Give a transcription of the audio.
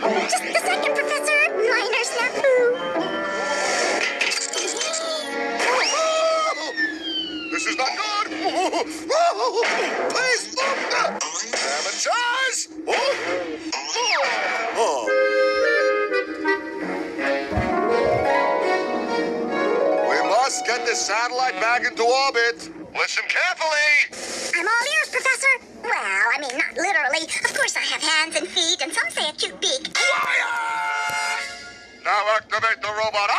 Just a second, Professor. Minor snafu. This is not good. Please look. Sabotage. We must get this satellite back into orbit. Listen carefully. I'm all ears, Professor. Well, I mean, not literally. Of course I have hands and feet, and some say a cute beak. Quiet! Now activate the robot.